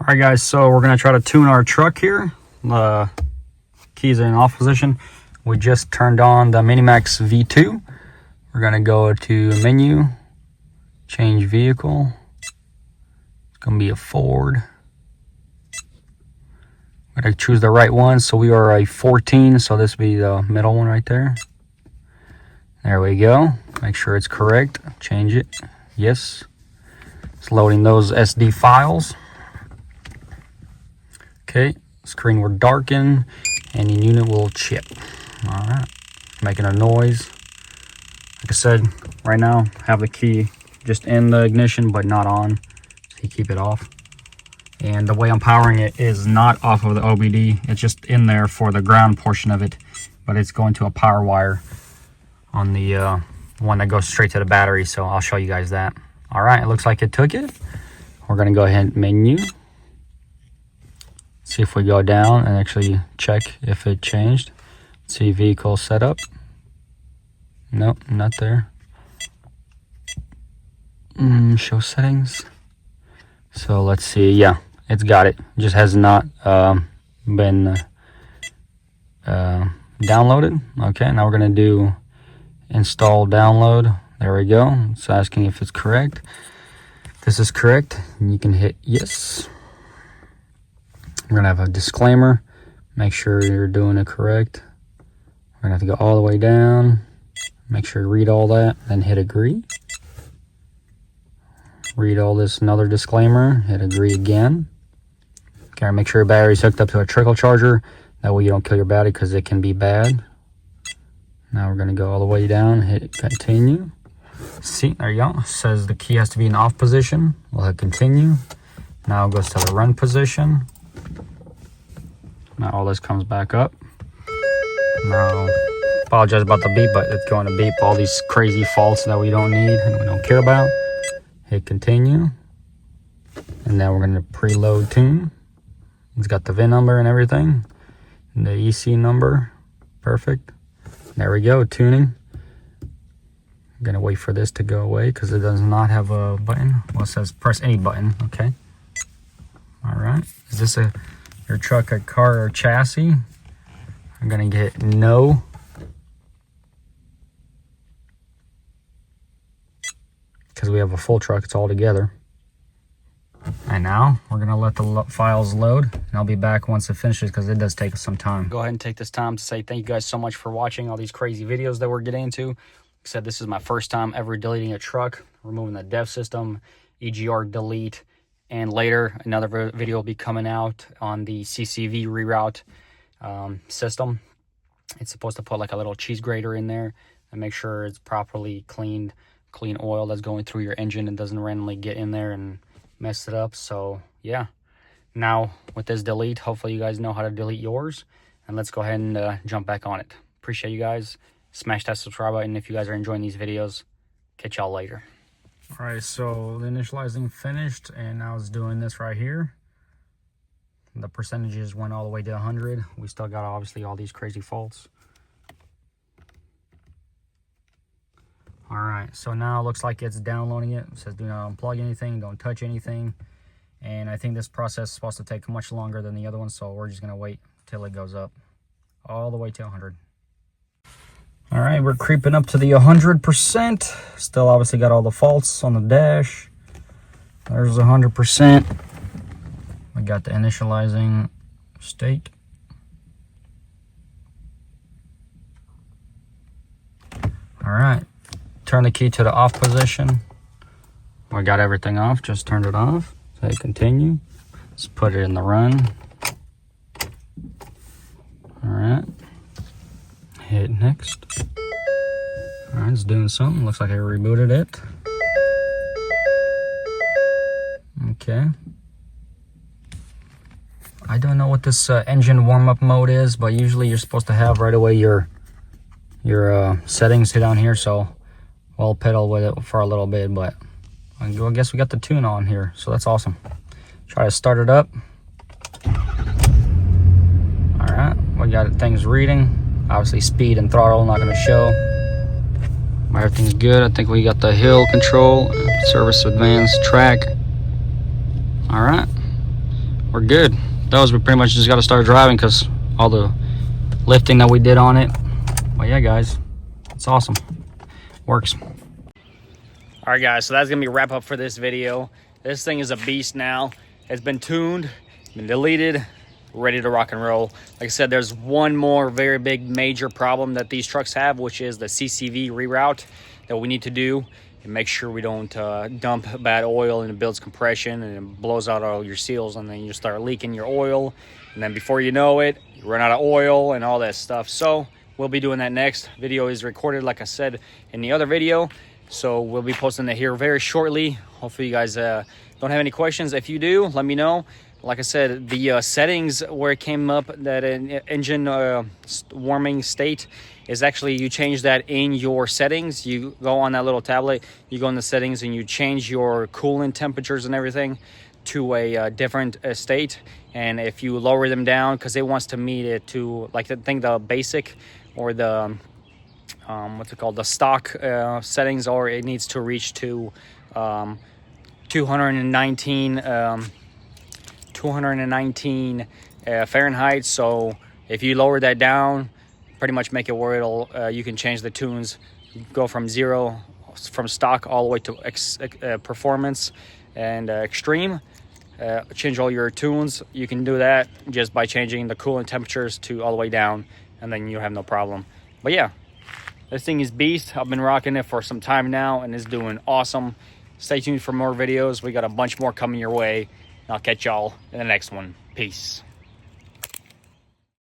Alright guys, so we're going to try to tune our truck here. The keys are in off position. We just turned on the Minimax V2. We're going to go to menu, change vehicle. It's going to be a Ford. We're going to choose the right one. So we are a 14, so this will be the middle one right there. There we go. Make sure it's correct. Change it. Yes. It's loading those SD files. Okay, screen will darken and the unit will chip. All right, making a noise. Like I said, right now, have the key just in the ignition, but not on. So you keep it off. And the way I'm powering it is not off of the OBD. It's just in there for the ground portion of it, but it's going to a power wire on the one that goes straight to the battery. So I'll show you guys that. All right, it looks like it took it. We're gonna go ahead and menu. See if we go down and actually check if it changed. See vehicle setup. Nope, not there. Show settings. So let's see. Yeah, it's got it. Just has not been downloaded. Okay, now we're gonna do install download. There we go. It's asking if it's correct. This is correct, and you can hit yes. We're gonna have a disclaimer. Make sure you're doing it correct. We're gonna have to go all the way down. Make sure you read all that, then hit agree. Read all this, another disclaimer, hit agree again. Okay, make sure your battery's hooked up to a trickle charger. That way you don't kill your battery because it can be bad. Now we're gonna go all the way down, hit continue. See, there you go. It says the key has to be in off position. We'll hit continue. Now it goes to the run position. Now all this comes back up. Now, apologize about the beep, but it's going to beep all these crazy faults that we don't need and we don't care about. Hit continue. And now we're going to preload tune. It's got the VIN number and everything. And the EC number. Perfect. There we go, tuning. I'm going to wait for this to go away because it does not have a button. Well, it says press any button. Okay. All right. Is this your truck, a car, or chassis? I'm going to get no. Because we have a full truck. It's all together. And now we're going to let the files load. And I'll be back once it finishes because it does take us some time. Go ahead and take this time to say thank you guys so much for watching all these crazy videos that we're getting into. Like I said, this is my first time ever deleting a truck, removing the dev system, EGR delete, and later another video will be coming out on the CCV reroute system. It's supposed to put like a little cheese grater in there and make sure it's properly cleaned, clean oil that's going through your engine and doesn't randomly get in there and mess it up. So yeah, now with this delete, hopefully you guys know how to delete yours, and let's go ahead and jump back on it. Appreciate you guys. Smash that subscribe button if you guys are enjoying these videos. Catch y'all later. All right, so the initializing finished, and I was doing this right here. The percentages went all the way to 100. We still got obviously all these crazy faults. All right, so now it looks like it's downloading it. It says do not unplug anything, don't touch anything. And I think this process is supposed to take much longer than the other one, so we're just gonna wait till it goes up all the way to 100. All right, we're creeping up to the 100%. Still obviously got all the faults on the dash. There's 100%. We got the initializing state. All right, turn the key to the off position. We got everything off, just turned it off. So hit continue. Let's put it in the run. All right. Hit next. All right, it's doing something. Looks like I rebooted it. Okay. I don't know what this engine warm-up mode is, but usually you're supposed to have right away your settings down here. So we'll pedal with it for a little bit, but I guess we got the tune on here, so that's awesome. Try to start it up. All right, we got things reading. Obviously speed and throttle not going to show. Everything's good. I think we got the hill control, service advanced track. All right, we're good. Those we pretty much just got to start driving because all the lifting that we did on it. But yeah, guys, it's awesome. Works. All right, guys, so that's gonna be a wrap up for this video. This thing is a beast now. It's been tuned, been deleted, ready to rock and roll. Like I said, there's one more very big major problem that these trucks have, which is the CCV reroute that we need to do and make sure we don't dump bad oil and it builds compression and it blows out all your seals, and then you start leaking your oil, and then before you know it, you run out of oil and all that stuff. So we'll be doing that next. Video is recorded, like I said in the other video, so we'll be posting it here very shortly. Hopefully you guys don't have any questions. If you do, let me know. Like I said, the settings where it came up that an engine warming state is actually, you change that in your settings. You go on that little tablet, you go in the settings and you change your coolant temperatures and everything to a different state. And if you lower them down, because it wants to meet it to, like, I think the basic or the what's it called, the stock settings, or it needs to reach to 219 Fahrenheit. So if you lower that down, pretty much make it where it'll you can change the tunes, go from zero, from stock, all the way to performance and extreme. Change all your tunes. You can do that just by changing the coolant temperatures to all the way down, and then you have no problem. But yeah, this thing is beast. I've been rocking it for some time now and it's doing awesome. Stay tuned for more videos. We got a bunch more coming your way. I'll catch y'all in the next one. Peace.